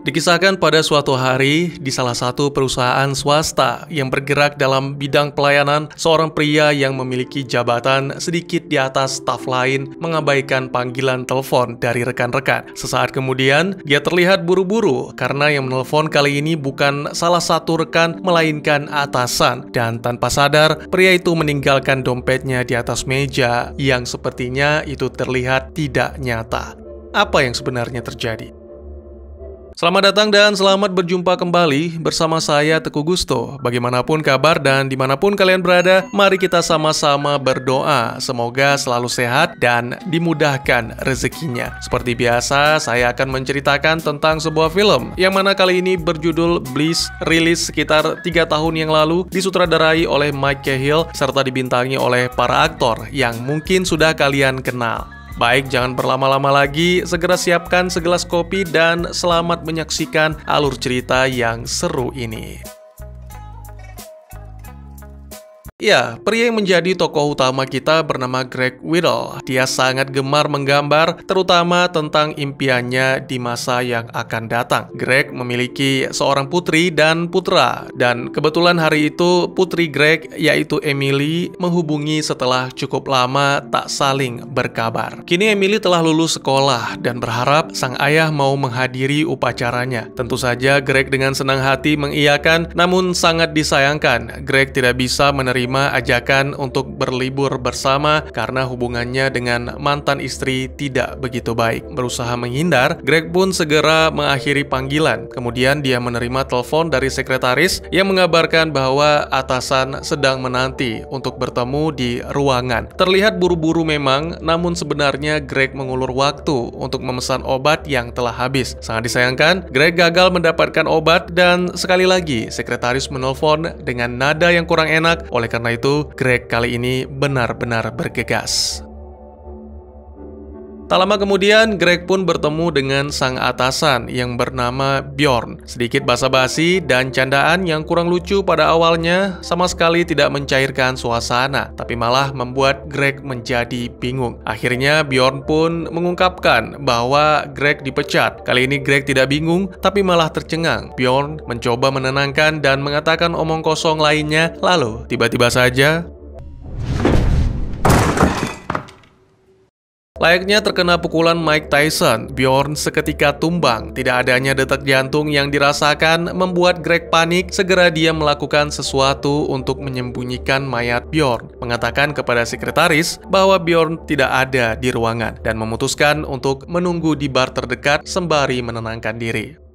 Dikisahkan pada suatu hari di salah satu perusahaan swasta yang bergerak dalam bidang pelayanan, seorang pria yang memiliki jabatan sedikit di atas staf lain mengabaikan panggilan telepon dari rekan-rekan. Sesaat kemudian, dia terlihat buru-buru karena yang menelpon kali ini bukan salah satu rekan melainkan atasan. Dan tanpa sadar, pria itu meninggalkan dompetnya di atas meja yang sepertinya itu terlihat tidak nyata. Apa yang sebenarnya terjadi? Selamat datang dan selamat berjumpa kembali bersama saya Teguh Gusto. Bagaimanapun kabar dan dimanapun kalian berada, mari kita sama-sama berdoa. Semoga selalu sehat dan dimudahkan rezekinya. Seperti biasa, saya akan menceritakan tentang sebuah film yang mana kali ini berjudul Bliss, rilis sekitar 3 tahun yang lalu, disutradarai oleh Mike Cahill serta dibintangi oleh para aktor yang mungkin sudah kalian kenal. Baik, jangan berlama-lama lagi, segera siapkan segelas kopi dan selamat menyaksikan alur cerita yang seru ini. Ya, pria yang menjadi tokoh utama kita bernama Greg Whittle. Dia sangat gemar menggambar, terutama tentang impiannya di masa yang akan datang. Greg memiliki seorang putri dan putra, dan kebetulan hari itu putri Greg, yaitu Emily, menghubungi setelah cukup lama tak saling berkabar. Kini Emily telah lulus sekolah dan berharap sang ayah mau menghadiri upacaranya. Tentu saja Greg dengan senang hati mengiyakan, namun sangat disayangkan, Greg tidak bisa menerima ajakan untuk berlibur bersama karena hubungannya dengan mantan istri tidak begitu baik. Berusaha menghindar, Greg pun segera mengakhiri panggilan. Kemudian dia menerima telepon dari sekretaris yang mengabarkan bahwa atasan sedang menanti untuk bertemu di ruangan. Terlihat buru-buru memang, namun sebenarnya Greg mengulur waktu untuk memesan obat yang telah habis. Sangat disayangkan, Greg gagal mendapatkan obat dan sekali lagi sekretaris menelpon dengan nada yang kurang enak. Oleh karena itu, Greg kali ini benar-benar bergegas. Tak lama kemudian, Greg pun bertemu dengan sang atasan yang bernama Bjorn. Sedikit basa-basi dan candaan yang kurang lucu pada awalnya sama sekali tidak mencairkan suasana, tapi malah membuat Greg menjadi bingung. Akhirnya Bjorn pun mengungkapkan bahwa Greg dipecat. Kali ini Greg tidak bingung, tapi malah tercengang. Bjorn mencoba menenangkan dan mengatakan omong kosong lainnya, lalu tiba-tiba saja layaknya terkena pukulan Mike Tyson, Bjorn seketika tumbang. Tidak adanya detak jantung yang dirasakan membuat Greg panik. Segera dia melakukan sesuatu untuk menyembunyikan mayat Bjorn, mengatakan kepada sekretaris bahwa Bjorn tidak ada di ruangan dan memutuskan untuk menunggu di bar terdekat sembari menenangkan diri.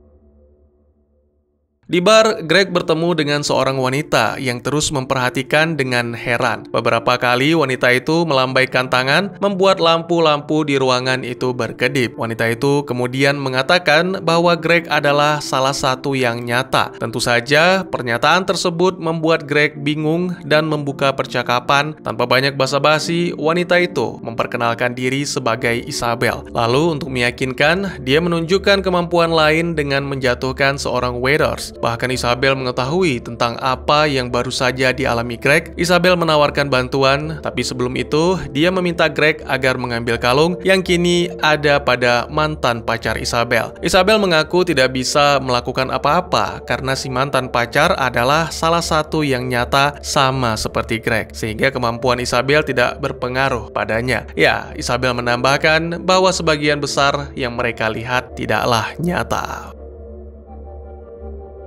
Di bar, Greg bertemu dengan seorang wanita yang terus memperhatikan dengan heran. Beberapa kali wanita itu melambaikan tangan, membuat lampu-lampu di ruangan itu berkedip. Wanita itu kemudian mengatakan bahwa Greg adalah salah satu yang nyata. Tentu saja, pernyataan tersebut membuat Greg bingung dan membuka percakapan. Tanpa banyak basa-basi, wanita itu memperkenalkan diri sebagai Isabel. Lalu untuk meyakinkan, dia menunjukkan kemampuan lain dengan menjatuhkan seorang waiters. Bahkan Isabel mengetahui tentang apa yang baru saja dialami Greg. Isabel menawarkan bantuan, tapi sebelum itu dia meminta Greg agar mengambil kalung yang kini ada pada mantan pacar Isabel. Isabel mengaku tidak bisa melakukan apa-apa karena si mantan pacar adalah salah satu yang nyata sama seperti Greg, sehingga kemampuan Isabel tidak berpengaruh padanya. Ya, Isabel menambahkan bahwa sebagian besar yang mereka lihat tidaklah nyata.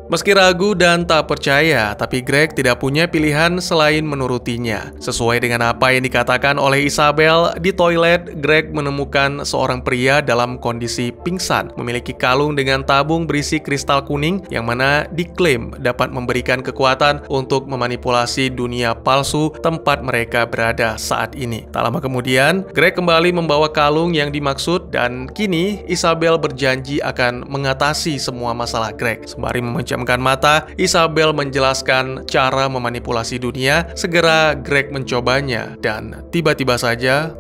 Meski ragu dan tak percaya, tapi Greg tidak punya pilihan selain menurutinya. Sesuai dengan apa yang dikatakan oleh Isabel, di toilet, Greg menemukan seorang pria dalam kondisi pingsan, memiliki kalung dengan tabung berisi kristal kuning yang mana diklaim dapat memberikan kekuatan untuk memanipulasi dunia palsu tempat mereka berada saat ini. Tak lama kemudian, Greg kembali membawa kalung yang dimaksud dan kini Isabel berjanji akan mengatasi semua masalah Greg. Sembari memejamkan mata, Isabel menjelaskan cara memanipulasi dunia. Segera Greg mencobanya dan tiba-tiba saja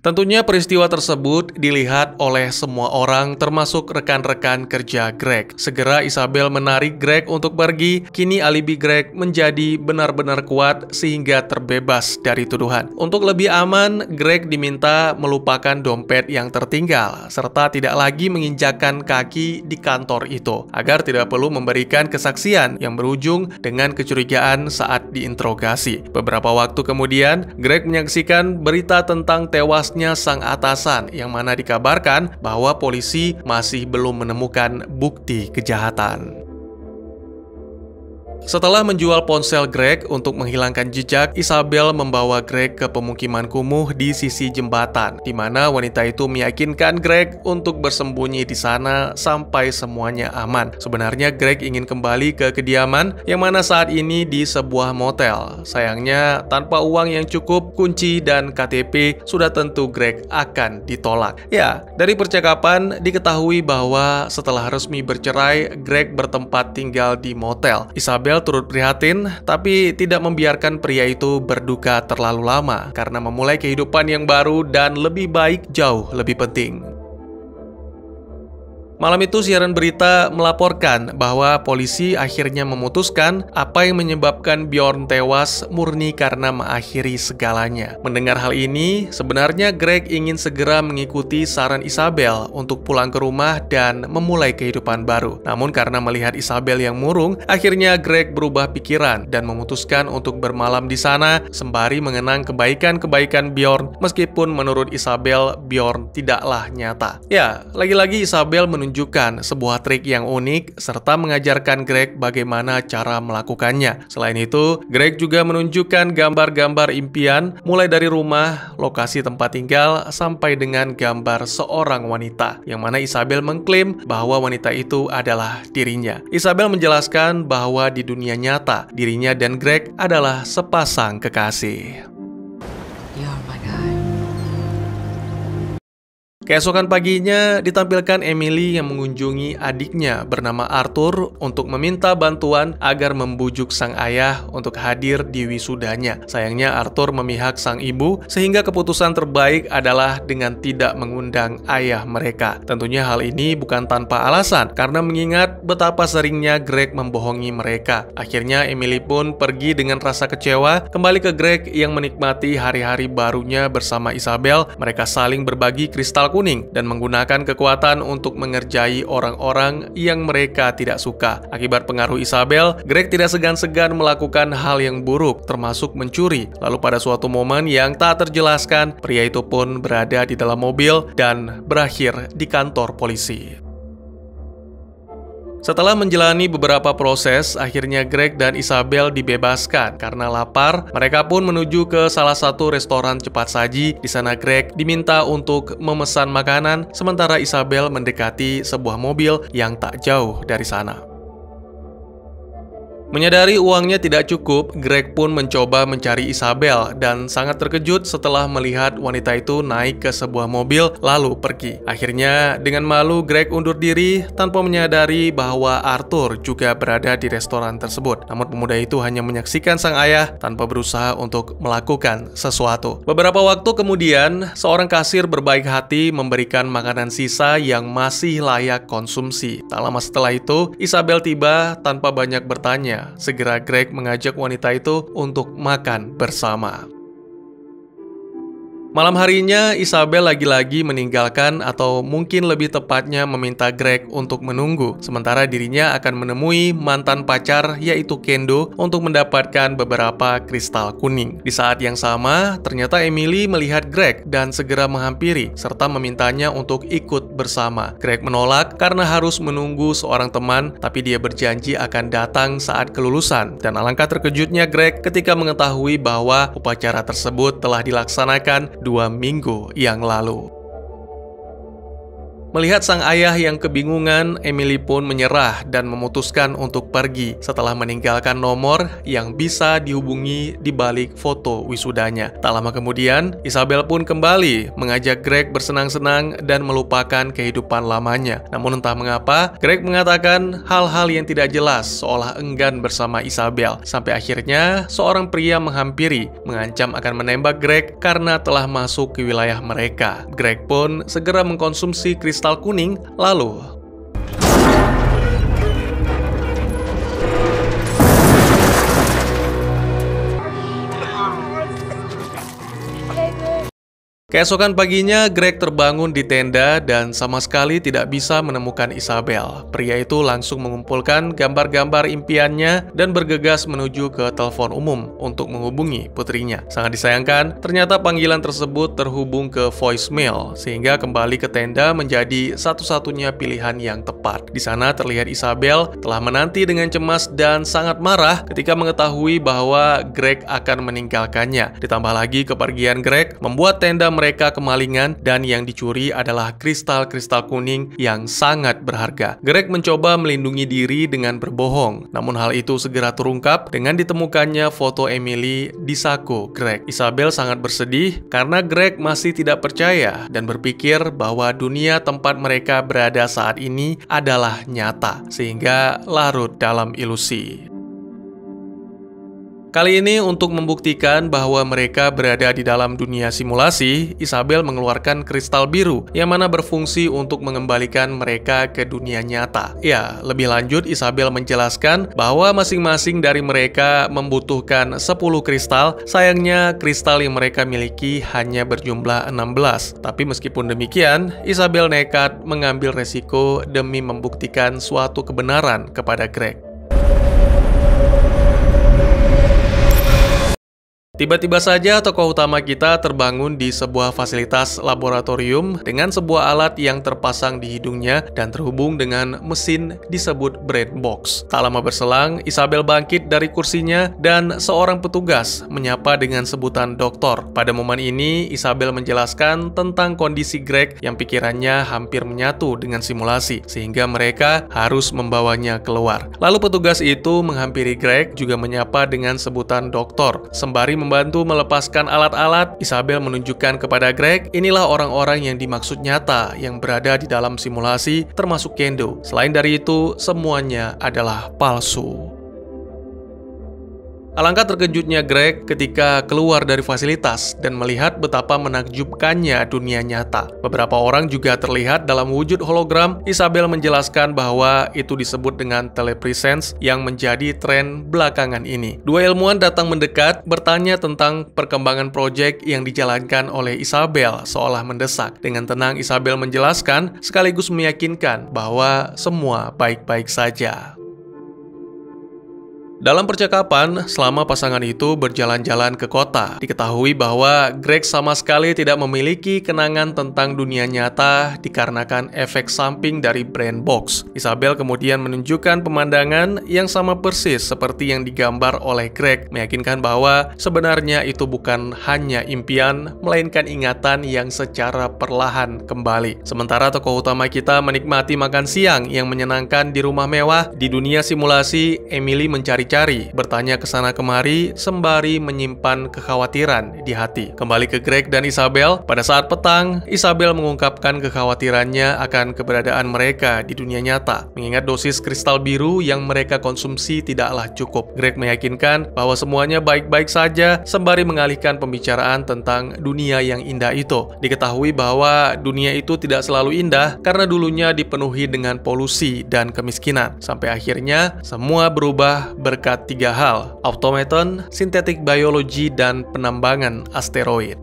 Tentunya peristiwa tersebut dilihat oleh semua orang termasuk rekan-rekan kerja Greg. Segera Isabel menarik Greg untuk pergi, kini alibi Greg menjadi benar-benar kuat sehingga terbebas dari tuduhan. Untuk lebih aman, Greg diminta melupakan dompet yang tertinggal, serta tidak lagi menginjakkan kaki di kantor itu, agar tidak perlu memberikan kesaksian yang berujung dengan kecurigaan saat diinterogasi. Beberapa waktu kemudian, Greg menyaksikan berita tentang tewas sang atasan yang mana dikabarkan bahwa polisi masih belum menemukan bukti kejahatan. Setelah menjual ponsel Greg untuk menghilangkan jejak, Isabel membawa Greg ke pemukiman kumuh di sisi jembatan, di mana wanita itu meyakinkan Greg untuk bersembunyi di sana sampai semuanya aman. Sebenarnya Greg ingin kembali ke kediaman yang mana saat ini di sebuah motel. Sayangnya, tanpa uang yang cukup, kunci dan KTP sudah tentu Greg akan ditolak. Ya, dari percakapan diketahui bahwa setelah resmi bercerai, Greg bertempat tinggal di motel. Isabel turut prihatin, tapi tidak membiarkan pria itu berduka terlalu lama karena memulai kehidupan yang baru dan lebih baik jauh lebih penting. Malam itu siaran berita melaporkan bahwa polisi akhirnya memutuskan apa yang menyebabkan Bjorn tewas murni karena mengakhiri segalanya. Mendengar hal ini, sebenarnya Greg ingin segera mengikuti saran Isabel untuk pulang ke rumah dan memulai kehidupan baru. Namun karena melihat Isabel yang murung, akhirnya Greg berubah pikiran dan memutuskan untuk bermalam di sana sembari mengenang kebaikan-kebaikan Bjorn, meskipun menurut Isabel, Bjorn tidaklah nyata. Ya, lagi-lagi Isabel menunjukkan sebuah trik yang unik serta mengajarkan Greg bagaimana cara melakukannya. Selain itu, Greg juga menunjukkan gambar-gambar impian mulai dari rumah, lokasi tempat tinggal, sampai dengan gambar seorang wanita, yang mana Isabel mengklaim bahwa wanita itu adalah dirinya. Isabel menjelaskan bahwa di dunia nyata, dirinya dan Greg adalah sepasang kekasih. Keesokan paginya, ditampilkan Emily yang mengunjungi adiknya bernama Arthur untuk meminta bantuan agar membujuk sang ayah untuk hadir di wisudanya. Sayangnya Arthur memihak sang ibu, sehingga keputusan terbaik adalah dengan tidak mengundang ayah mereka. Tentunya hal ini bukan tanpa alasan, karena mengingat betapa seringnya Greg membohongi mereka. Akhirnya Emily pun pergi dengan rasa kecewa, kembali ke Greg yang menikmati hari-hari barunya bersama Isabel. Mereka saling berbagi kristal kuning dan menggunakan kekuatan untuk mengerjai orang-orang yang mereka tidak suka. Akibat pengaruh Isabel, Greg tidak segan-segan melakukan hal yang buruk, termasuk mencuri. Lalu pada suatu momen yang tak terjelaskan, pria itu pun berada di dalam mobil dan berakhir di kantor polisi. Setelah menjalani beberapa proses, akhirnya Greg dan Isabel dibebaskan. Karena lapar, mereka pun menuju ke salah satu restoran cepat saji. Di sana Greg diminta untuk memesan makanan, sementara Isabel mendekati sebuah mobil yang tak jauh dari sana. Menyadari uangnya tidak cukup, Greg pun mencoba mencari Isabel dan sangat terkejut setelah melihat wanita itu naik ke sebuah mobil lalu pergi. Akhirnya, dengan malu Greg undur diri tanpa menyadari bahwa Arthur juga berada di restoran tersebut. Namun pemuda itu hanya menyaksikan sang ayah tanpa berusaha untuk melakukan sesuatu. Beberapa waktu kemudian, seorang kasir berbaik hati memberikan makanan sisa yang masih layak konsumsi. Tak lama setelah itu, Isabel tiba tanpa banyak bertanya. Segera Greg mengajak wanita itu untuk makan bersama. Malam harinya, Isabel lagi-lagi meninggalkan atau mungkin lebih tepatnya meminta Greg untuk menunggu, sementara dirinya akan menemui mantan pacar yaitu Kendo untuk mendapatkan beberapa kristal kuning. Di saat yang sama, ternyata Emily melihat Greg dan segera menghampiri serta memintanya untuk ikut bersama. Greg menolak karena harus menunggu seorang teman, tapi dia berjanji akan datang saat kelulusan. Dan alangkah terkejutnya Greg ketika mengetahui bahwa upacara tersebut telah dilaksanakan 2 minggu yang lalu. Melihat sang ayah yang kebingungan, Emily pun menyerah dan memutuskan untuk pergi setelah meninggalkan nomor yang bisa dihubungi di balik foto wisudanya. Tak lama kemudian, Isabel pun kembali mengajak Greg bersenang-senang dan melupakan kehidupan lamanya. Namun entah mengapa, Greg mengatakan hal-hal yang tidak jelas seolah enggan bersama Isabel. Sampai akhirnya, seorang pria menghampiri, mengancam akan menembak Greg karena telah masuk ke wilayah mereka. Greg pun segera mengkonsumsi kristal kuning, lalu keesokan paginya, Greg terbangun di tenda dan sama sekali tidak bisa menemukan Isabel. Pria itu langsung mengumpulkan gambar-gambar impiannya dan bergegas menuju ke telepon umum untuk menghubungi putrinya. Sangat disayangkan, ternyata panggilan tersebut terhubung ke voicemail, sehingga kembali ke tenda menjadi satu-satunya pilihan yang tepat. Di sana terlihat Isabel telah menanti dengan cemas dan sangat marah ketika mengetahui bahwa Greg akan meninggalkannya. Ditambah lagi kepergian Greg membuat tenda mereka kemalingan dan yang dicuri adalah kristal-kristal kuning yang sangat berharga. Greg mencoba melindungi diri dengan berbohong, namun hal itu segera terungkap dengan ditemukannya foto Emily di saku Greg. Isabel sangat bersedih karena Greg masih tidak percaya dan berpikir bahwa dunia tempat mereka berada saat ini adalah nyata, sehingga larut dalam ilusi. Kali ini untuk membuktikan bahwa mereka berada di dalam dunia simulasi, Isabel mengeluarkan kristal biru yang mana berfungsi untuk mengembalikan mereka ke dunia nyata. Ya, lebih lanjut Isabel menjelaskan bahwa masing-masing dari mereka membutuhkan 10 kristal. Sayangnya kristal yang mereka miliki hanya berjumlah 16. Tapi meskipun demikian, Isabel nekat mengambil resiko demi membuktikan suatu kebenaran kepada Greg. Tiba-tiba saja tokoh utama kita terbangun di sebuah fasilitas laboratorium dengan sebuah alat yang terpasang di hidungnya dan terhubung dengan mesin disebut brain box. Tak lama berselang, Isabel bangkit dari kursinya dan seorang petugas menyapa dengan sebutan doktor. Pada momen ini, Isabel menjelaskan tentang kondisi Greg yang pikirannya hampir menyatu dengan simulasi, sehingga mereka harus membawanya keluar. Lalu petugas itu menghampiri Greg juga menyapa dengan sebutan doktor. Sembari membantu melepaskan alat-alat, Isabel menunjukkan kepada Greg, inilah orang-orang yang dimaksud nyata yang berada di dalam simulasi, termasuk Kendo. Selain dari itu, semuanya adalah palsu. Alangkah terkejutnya Greg ketika keluar dari fasilitas dan melihat betapa menakjubkannya dunia nyata. Beberapa orang juga terlihat dalam wujud hologram. Isabel menjelaskan bahwa itu disebut dengan telepresence yang menjadi tren belakangan ini. Dua ilmuwan datang mendekat bertanya tentang perkembangan proyek yang dijalankan oleh Isabel seolah mendesak. Dengan tenang Isabel menjelaskan sekaligus meyakinkan bahwa semua baik-baik saja. Dalam percakapan, selama pasangan itu berjalan-jalan ke kota, diketahui bahwa Greg sama sekali tidak memiliki kenangan tentang dunia nyata dikarenakan efek samping dari brain box. Isabel kemudian menunjukkan pemandangan yang sama persis seperti yang digambar oleh Greg, meyakinkan bahwa sebenarnya itu bukan hanya impian, melainkan ingatan yang secara perlahan kembali. Sementara tokoh utama kita menikmati makan siang yang menyenangkan di rumah mewah, di dunia simulasi, Emily mencari bertanya ke sana kemari sembari menyimpan kekhawatiran di hati. Kembali ke Greg dan Isabel, pada saat petang, Isabel mengungkapkan kekhawatirannya akan keberadaan mereka di dunia nyata, mengingat dosis kristal biru yang mereka konsumsi tidaklah cukup. Greg meyakinkan bahwa semuanya baik-baik saja sembari mengalihkan pembicaraan tentang dunia yang indah itu. Diketahui bahwa dunia itu tidak selalu indah karena dulunya dipenuhi dengan polusi dan kemiskinan. Sampai akhirnya semua berubah berkat 3 hal: automaton, sintetik biologi, dan penambangan asteroid.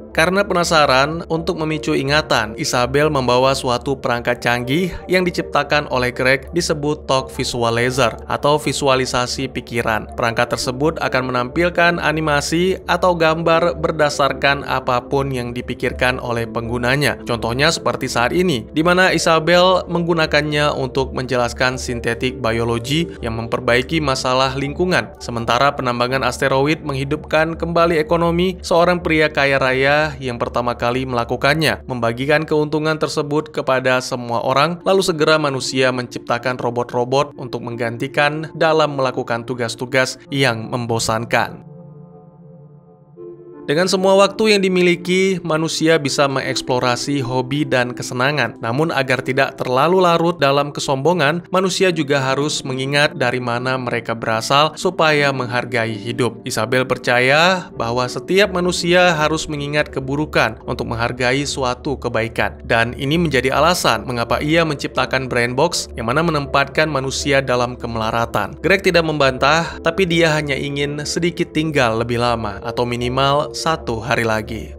Karena penasaran untuk memicu ingatan, Isabel membawa suatu perangkat canggih yang diciptakan oleh Greg disebut Talk Visualizer atau visualisasi pikiran. Perangkat tersebut akan menampilkan animasi atau gambar berdasarkan apapun yang dipikirkan oleh penggunanya. Contohnya seperti saat ini, di mana Isabel menggunakannya untuk menjelaskan sintetik biologi yang memperbaiki masalah lingkungan. Sementara penambangan asteroid menghidupkan kembali ekonomi seorang pria kaya raya manusia yang pertama kali melakukannya, membagikan keuntungan tersebut kepada semua orang, lalu segera manusia menciptakan robot-robot untuk menggantikan dalam melakukan tugas-tugas yang membosankan. Dengan semua waktu yang dimiliki, manusia bisa mengeksplorasi hobi dan kesenangan. Namun agar tidak terlalu larut dalam kesombongan, manusia juga harus mengingat dari mana mereka berasal supaya menghargai hidup. Isabel percaya bahwa setiap manusia harus mengingat keburukan untuk menghargai suatu kebaikan. Dan ini menjadi alasan mengapa ia menciptakan brain box yang mana menempatkan manusia dalam kemelaratan. Greg tidak membantah, tapi dia hanya ingin sedikit tinggal lebih lama atau minimal 1 hari lagi.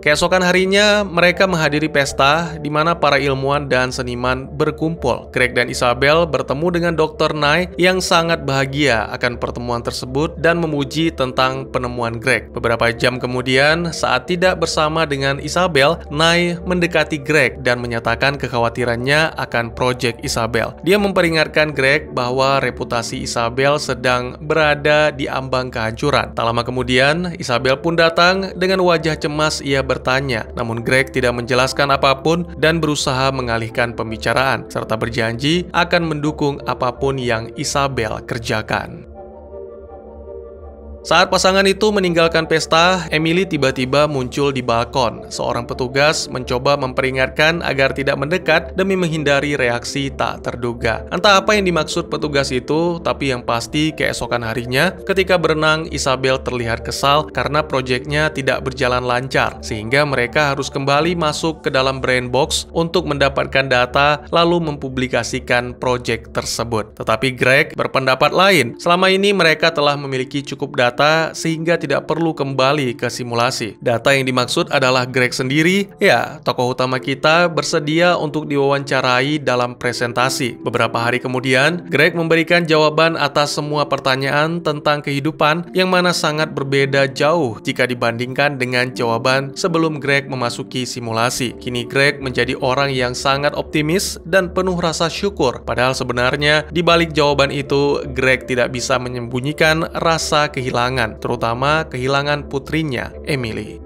Keesokan harinya, mereka menghadiri pesta di mana para ilmuwan dan seniman berkumpul. Greg dan Isabel bertemu dengan Dr. Nye yang sangat bahagia akan pertemuan tersebut dan memuji tentang penemuan Greg. Beberapa jam kemudian, saat tidak bersama dengan Isabel, Nye mendekati Greg dan menyatakan kekhawatirannya akan proyek Isabel. Dia memperingatkan Greg bahwa reputasi Isabel sedang berada di ambang kehancuran. Tak lama kemudian, Isabel pun datang dengan wajah cemas. Ia bertanya, namun Greg tidak menjelaskan apapun dan berusaha mengalihkan pembicaraan, serta berjanji akan mendukung apapun yang Isabel kerjakan. Saat pasangan itu meninggalkan pesta, Emily tiba-tiba muncul di balkon. Seorang petugas mencoba memperingatkan agar tidak mendekat demi menghindari reaksi tak terduga. Entah apa yang dimaksud petugas itu, tapi yang pasti keesokan harinya, ketika berenang, Isabel terlihat kesal karena proyeknya tidak berjalan lancar, sehingga mereka harus kembali masuk ke dalam brain box untuk mendapatkan data lalu mempublikasikan proyek tersebut. Tetapi Greg berpendapat lain. Selama ini mereka telah memiliki cukup data sehingga tidak perlu kembali ke simulasi. Data yang dimaksud adalah Greg sendiri. Ya, tokoh utama kita bersedia untuk diwawancarai dalam presentasi. Beberapa hari kemudian, Greg memberikan jawaban atas semua pertanyaan tentang kehidupan yang mana sangat berbeda jauh jika dibandingkan dengan jawaban sebelum Greg memasuki simulasi. Kini Greg menjadi orang yang sangat optimis dan penuh rasa syukur. Padahal sebenarnya di balik jawaban itu, Greg tidak bisa menyembunyikan rasa kehilangan, terutama kehilangan putrinya, Emily.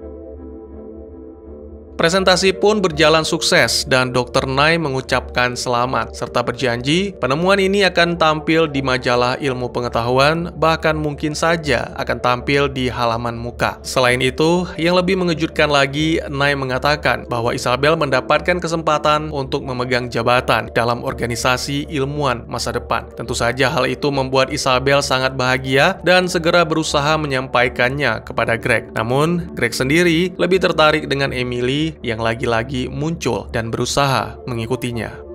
Presentasi pun berjalan sukses dan Dr. Nye mengucapkan selamat serta berjanji penemuan ini akan tampil di majalah ilmu pengetahuan, bahkan mungkin saja akan tampil di halaman muka. Selain itu, yang lebih mengejutkan lagi, Nye mengatakan bahwa Isabel mendapatkan kesempatan untuk memegang jabatan dalam organisasi ilmuwan masa depan. Tentu saja hal itu membuat Isabel sangat bahagia dan segera berusaha menyampaikannya kepada Greg. Namun, Greg sendiri lebih tertarik dengan Emily yang lagi-lagi muncul dan berusaha mengikutinya.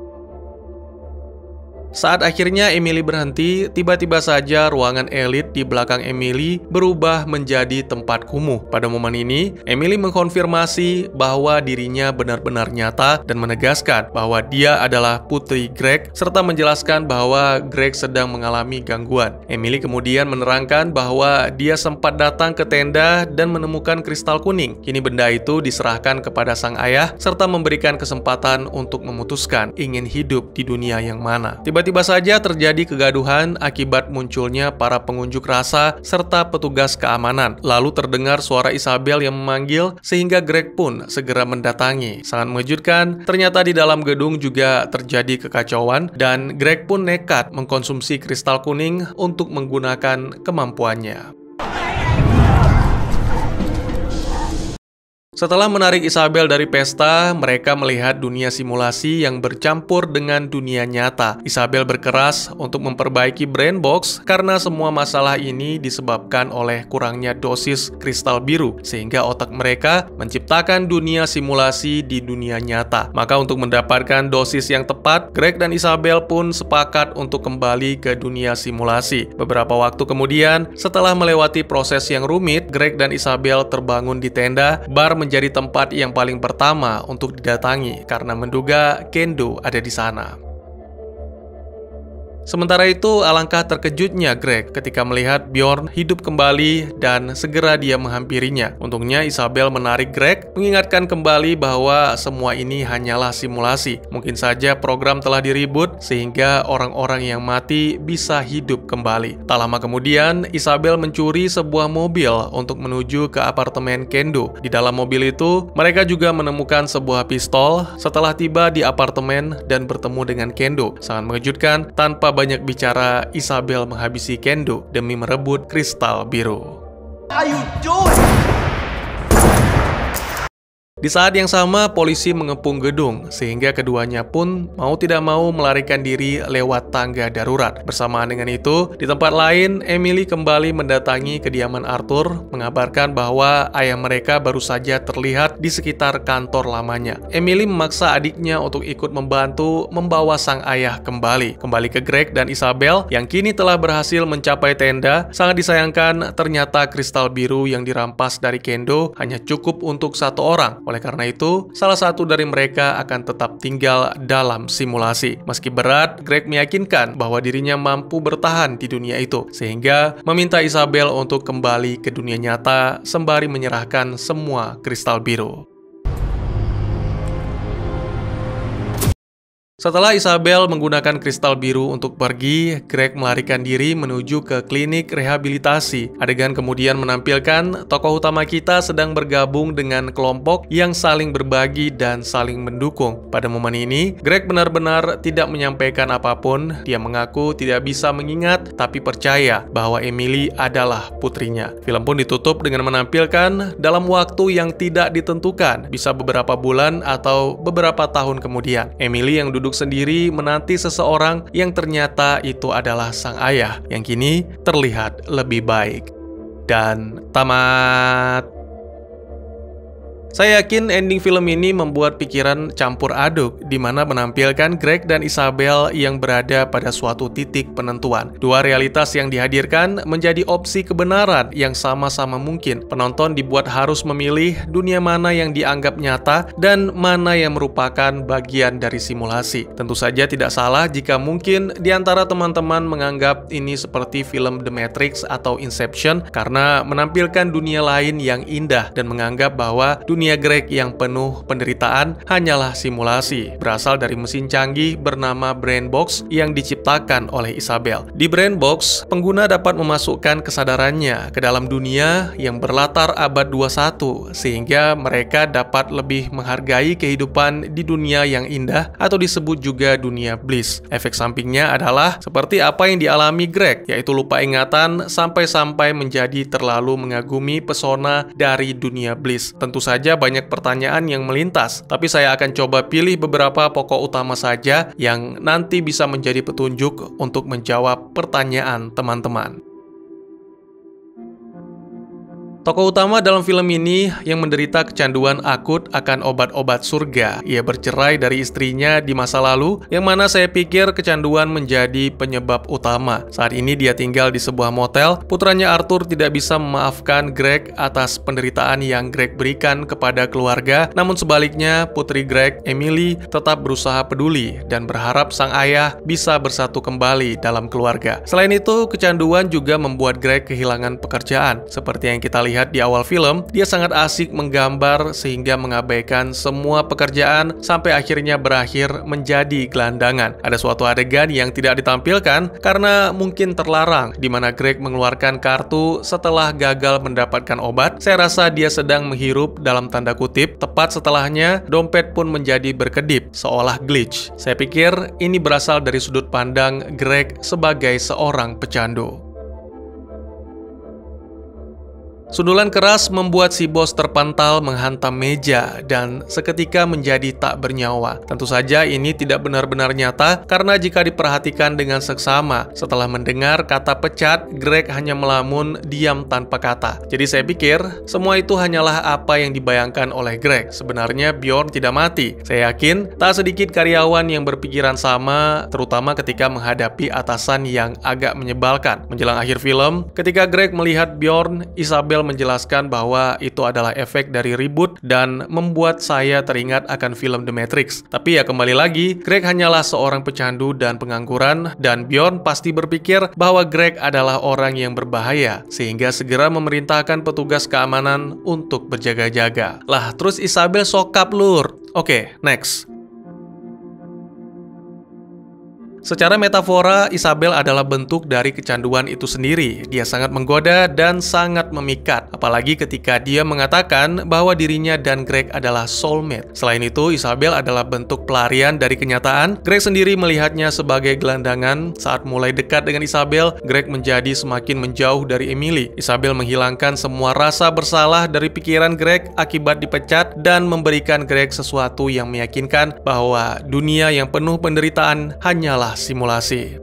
Saat akhirnya Emily berhenti, tiba-tiba saja ruangan elit di belakang Emily berubah menjadi tempat kumuh. Pada momen ini, Emily mengkonfirmasi bahwa dirinya benar-benar nyata dan menegaskan bahwa dia adalah putri Greg, serta menjelaskan bahwa Greg sedang mengalami gangguan. Emily kemudian menerangkan bahwa dia sempat datang ke tenda dan menemukan kristal kuning. Kini benda itu diserahkan kepada sang ayah, serta memberikan kesempatan untuk memutuskan ingin hidup di dunia yang mana. Tiba-tiba saja terjadi kegaduhan akibat munculnya para pengunjuk rasa serta petugas keamanan. Lalu terdengar suara Isabel yang memanggil sehingga Greg pun segera mendatangi. Sangat mengejutkan, ternyata di dalam gedung juga terjadi kekacauan dan Greg pun nekat mengkonsumsi kristal kuning untuk menggunakan kemampuannya. Setelah menarik Isabel dari pesta, mereka melihat dunia simulasi yang bercampur dengan dunia nyata. Isabel berkeras untuk memperbaiki brain box karena semua masalah ini disebabkan oleh kurangnya dosis kristal biru, sehingga otak mereka menciptakan dunia simulasi di dunia nyata. Maka untuk mendapatkan dosis yang tepat, Greg dan Isabel pun sepakat untuk kembali ke dunia simulasi. Beberapa waktu kemudian, setelah melewati proses yang rumit, Greg dan Isabel terbangun di tenda. Bar menjadi tempat yang paling pertama untuk didatangi karena menduga Kendo ada di sana. Sementara itu, alangkah terkejutnya Greg ketika melihat Bjorn hidup kembali dan segera dia menghampirinya. Untungnya Isabel menarik Greg, mengingatkan kembali bahwa semua ini hanyalah simulasi. Mungkin saja program telah direboot sehingga orang-orang yang mati bisa hidup kembali. Tak lama kemudian, Isabel mencuri sebuah mobil untuk menuju ke apartemen Kendo. Di dalam mobil itu, mereka juga menemukan sebuah pistol. Setelah tiba di apartemen dan bertemu dengan Kendo, sangat mengejutkan, tanpa banyak bicara, Isabel menghabisi Kendo demi merebut kristal biru. What are you doing? Di saat yang sama, polisi mengepung gedung, sehingga keduanya pun mau tidak mau melarikan diri lewat tangga darurat. Bersamaan dengan itu, di tempat lain, Emily kembali mendatangi kediaman Arthur, mengabarkan bahwa ayah mereka baru saja terlihat di sekitar kantor lamanya. Emily memaksa adiknya untuk ikut membantu membawa sang ayah kembali. Kembali ke Greg dan Isabel, yang kini telah berhasil mencapai tenda. Sangat disayangkan, ternyata kristal biru yang dirampas dari Kendo hanya cukup untuk satu orang. Oleh karena itu, salah satu dari mereka akan tetap tinggal dalam simulasi. Meski berat, Greg meyakinkan bahwa dirinya mampu bertahan di dunia itu, sehingga meminta Isabel untuk kembali ke dunia nyata sembari menyerahkan semua kristal biru. Setelah Isabel menggunakan kristal biru untuk pergi, Greg melarikan diri menuju ke klinik rehabilitasi. Adegan kemudian menampilkan tokoh utama kita sedang bergabung dengan kelompok yang saling berbagi dan saling mendukung. Pada momen ini, Greg benar-benar tidak menyampaikan apapun. Dia mengaku tidak bisa mengingat, tapi percaya bahwa Emily adalah putrinya. Film pun ditutup dengan menampilkan dalam waktu yang tidak ditentukan, bisa beberapa bulan atau beberapa tahun kemudian, Emily yang duduk sendiri menanti seseorang yang ternyata itu adalah sang ayah yang kini terlihat lebih baik. Dan tamat. Saya yakin ending film ini membuat pikiran campur aduk, di mana menampilkan Greg dan Isabel yang berada pada suatu titik penentuan. Dua realitas yang dihadirkan menjadi opsi kebenaran yang sama-sama mungkin. Penonton dibuat harus memilih dunia mana yang dianggap nyata dan mana yang merupakan bagian dari simulasi. Tentu saja tidak salah jika mungkin di antara teman-teman menganggap ini seperti film The Matrix atau Inception karena menampilkan dunia lain yang indah dan menganggap bahwa dunia Greg yang penuh penderitaan hanyalah simulasi, berasal dari mesin canggih bernama Brainbox yang diciptakan oleh Isabel. Di Brainbox, pengguna dapat memasukkan kesadarannya ke dalam dunia yang berlatar abad 21, sehingga mereka dapat lebih menghargai kehidupan di dunia yang indah atau disebut juga dunia bliss. Efek sampingnya adalah seperti apa yang dialami Greg, yaitu lupa ingatan sampai-sampai menjadi terlalu mengagumi pesona dari dunia bliss. Tentu saja banyak pertanyaan yang melintas, tapi saya akan coba pilih beberapa pokok utama saja yang nanti bisa menjadi petunjuk untuk menjawab pertanyaan teman-teman. Tokoh utama dalam film ini yang menderita kecanduan akut akan obat-obat surga. Ia bercerai dari istrinya di masa lalu, yang mana saya pikir kecanduan menjadi penyebab utama. Saat ini dia tinggal di sebuah motel. Putranya Arthur tidak bisa memaafkan Greg atas penderitaan yang Greg berikan kepada keluarga. Namun sebaliknya, putri Greg, Emily, tetap berusaha peduli dan berharap sang ayah bisa bersatu kembali dalam keluarga. Selain itu, kecanduan juga membuat Greg kehilangan pekerjaan. Seperti yang kita lihat di awal film, dia sangat asik menggambar sehingga mengabaikan semua pekerjaan sampai akhirnya berakhir menjadi gelandangan. Ada suatu adegan yang tidak ditampilkan karena mungkin terlarang, di mana Greg mengeluarkan kartu setelah gagal mendapatkan obat. Saya rasa dia sedang menghirup dalam tanda kutip. Tepat setelahnya, dompet pun menjadi berkedip, seolah glitch. Saya pikir ini berasal dari sudut pandang Greg sebagai seorang pecandu. Sundulan keras membuat si bos terpantal menghantam meja dan seketika menjadi tak bernyawa. Tentu saja ini tidak benar-benar nyata karena jika diperhatikan dengan seksama, setelah mendengar kata pecat, Greg hanya melamun diam tanpa kata. Jadi saya pikir semua itu hanyalah apa yang dibayangkan oleh Greg. Sebenarnya Bjorn tidak mati. Saya yakin tak sedikit karyawan yang berpikiran sama, terutama ketika menghadapi atasan yang agak menyebalkan. Menjelang akhir film, ketika Greg melihat Bjorn, Isabel Isabel menjelaskan bahwa itu adalah efek dari reboot dan membuat saya teringat akan film The Matrix. Tapi ya kembali lagi, Greg hanyalah seorang pecandu dan pengangguran, dan Bjorn pasti berpikir bahwa Greg adalah orang yang berbahaya, sehingga segera memerintahkan petugas keamanan untuk berjaga-jaga. Lah, terus Isabel sokap lur. Oke, next. Secara metafora, Isabel adalah bentuk dari kecanduan itu sendiri. Dia sangat menggoda dan sangat memikat, apalagi ketika dia mengatakan bahwa dirinya dan Greg adalah soulmate. Selain itu, Isabel adalah bentuk pelarian dari kenyataan. Greg sendiri melihatnya sebagai gelandangan. Saat mulai dekat dengan Isabel, Greg menjadi semakin menjauh dari Emily. Isabel menghilangkan semua rasa bersalah dari pikiran Greg akibat dipecat dan memberikan Greg sesuatu yang meyakinkan bahwa dunia yang penuh penderitaan hanyalah simulasi.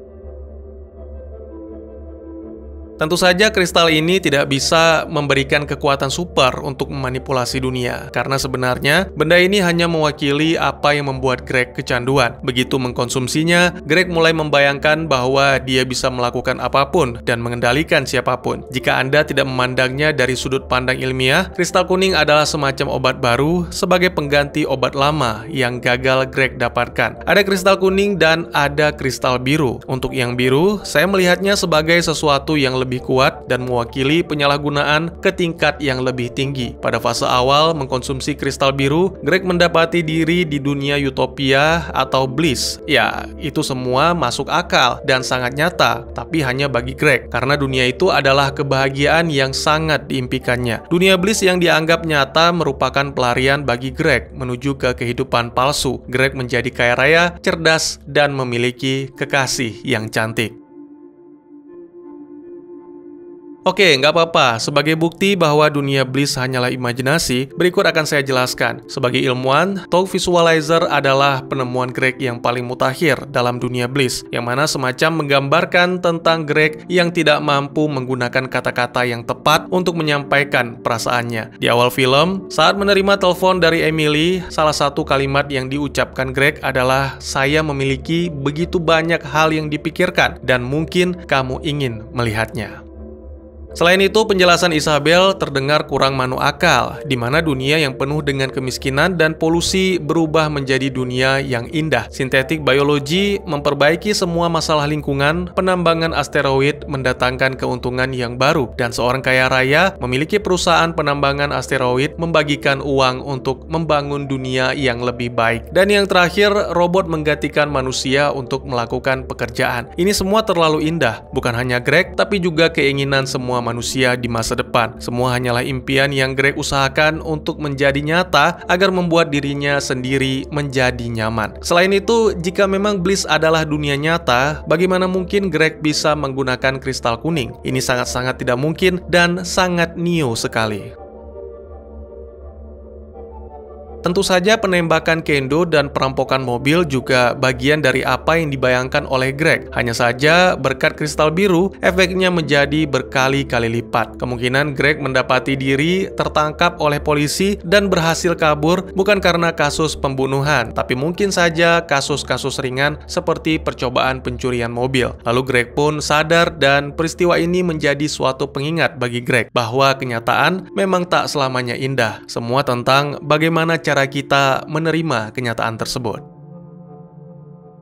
Tentu saja kristal ini tidak bisa memberikan kekuatan super untuk memanipulasi dunia, karena sebenarnya benda ini hanya mewakili apa yang membuat Greg kecanduan. Begitu mengkonsumsinya, Greg mulai membayangkan bahwa dia bisa melakukan apapun dan mengendalikan siapapun. Jika Anda tidak memandangnya dari sudut pandang ilmiah, kristal kuning adalah semacam obat baru sebagai pengganti obat lama yang gagal Greg dapatkan. Ada kristal kuning dan ada kristal biru. Untuk yang biru, saya melihatnya sebagai sesuatu yang lebih kuat dan mewakili penyalahgunaan ke tingkat yang lebih tinggi. Pada fase awal mengkonsumsi kristal biru, Greg mendapati diri di dunia utopia atau bliss. Ya, itu semua masuk akal dan sangat nyata, tapi hanya bagi Greg, karena dunia itu adalah kebahagiaan yang sangat diimpikannya. Dunia bliss yang dianggap nyata merupakan pelarian bagi Greg menuju ke kehidupan palsu. Greg menjadi kaya raya, cerdas, dan memiliki kekasih yang cantik. Oke, nggak apa-apa. Sebagai bukti bahwa dunia bliss hanyalah imajinasi, berikut akan saya jelaskan. Sebagai ilmuwan, Thought Visualizer adalah penemuan Greg yang paling mutakhir dalam dunia bliss, yang mana semacam menggambarkan tentang Greg yang tidak mampu menggunakan kata-kata yang tepat untuk menyampaikan perasaannya. Di awal film, saat menerima telepon dari Emily, salah satu kalimat yang diucapkan Greg adalah, "Saya memiliki begitu banyak hal yang dipikirkan, dan mungkin kamu ingin melihatnya." Selain itu, penjelasan Isabel terdengar kurang masuk akal, di mana dunia yang penuh dengan kemiskinan dan polusi berubah menjadi dunia yang indah. Sintetik biologi memperbaiki semua masalah lingkungan, penambangan asteroid mendatangkan keuntungan yang baru, dan seorang kaya raya memiliki perusahaan penambangan asteroid membagikan uang untuk membangun dunia yang lebih baik. Dan yang terakhir, robot menggantikan manusia untuk melakukan pekerjaan. Ini semua terlalu indah, bukan hanya Greg, tapi juga keinginan semua manusia di masa depan. Semua hanyalah impian yang Greg usahakan untuk menjadi nyata agar membuat dirinya sendiri menjadi nyaman. Selain itu, jika memang bliss adalah dunia nyata, bagaimana mungkin Greg bisa menggunakan kristal kuning? Ini sangat-sangat tidak mungkin dan sangat Neo sekali. Tentu saja penembakan Kendo dan perampokan mobil juga bagian dari apa yang dibayangkan oleh Greg. Hanya saja, berkat kristal biru, efeknya menjadi berkali-kali lipat. Kemungkinan Greg mendapati diri tertangkap oleh polisi dan berhasil kabur bukan karena kasus pembunuhan, tapi mungkin saja kasus-kasus ringan seperti percobaan pencurian mobil. Lalu Greg pun sadar dan peristiwa ini menjadi suatu pengingat bagi Greg bahwa kenyataan memang tak selamanya indah. Semua tentang bagaimana cara kita menerima kenyataan tersebut.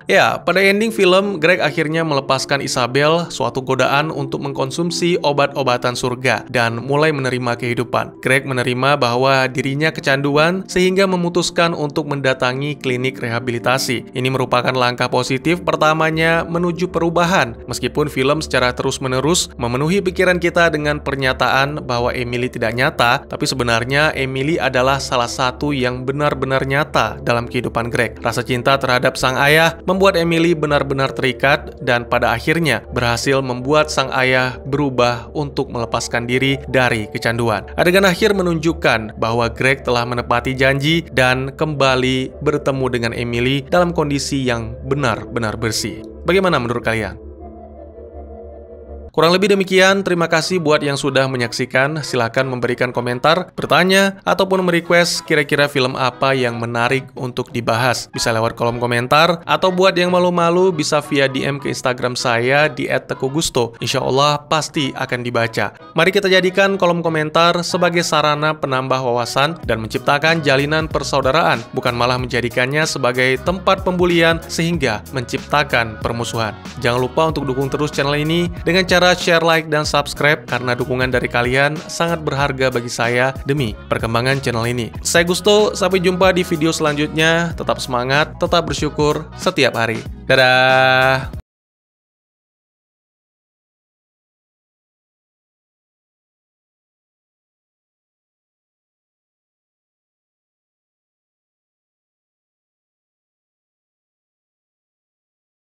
Ya, pada ending film, Greg akhirnya melepaskan Isabel, suatu godaan untuk mengkonsumsi obat-obatan surga, dan mulai menerima kehidupan. Greg menerima bahwa dirinya kecanduan, sehingga memutuskan untuk mendatangi klinik rehabilitasi. Ini merupakan langkah positif pertamanya menuju perubahan, meskipun film secara terus-menerus memenuhi pikiran kita dengan pernyataan bahwa Emily tidak nyata, tapi sebenarnya Emily adalah salah satu yang benar-benar nyata dalam kehidupan Greg. Rasa cinta terhadap sang ayah membuat Emily benar-benar terikat dan pada akhirnya berhasil membuat sang ayah berubah untuk melepaskan diri dari kecanduan. Adegan akhir menunjukkan bahwa Greg telah menepati janji dan kembali bertemu dengan Emily dalam kondisi yang benar-benar bersih. Bagaimana menurut kalian? Kurang lebih demikian, terima kasih buat yang sudah menyaksikan. Silahkan memberikan komentar, bertanya, ataupun merequest kira-kira film apa yang menarik untuk dibahas. Bisa lewat kolom komentar, atau buat yang malu-malu bisa via DM ke Instagram saya di @tegugusto. Insya Allah pasti akan dibaca. Mari kita jadikan kolom komentar sebagai sarana penambah wawasan dan menciptakan jalinan persaudaraan, bukan malah menjadikannya sebagai tempat pembulian sehingga menciptakan permusuhan. Jangan lupa untuk dukung terus channel ini dengan cara share, like, dan subscribe karena dukungan dari kalian sangat berharga bagi saya demi perkembangan channel ini. Saya Gusto, sampai jumpa di video selanjutnya. Tetap semangat, tetap bersyukur setiap hari. Dadah!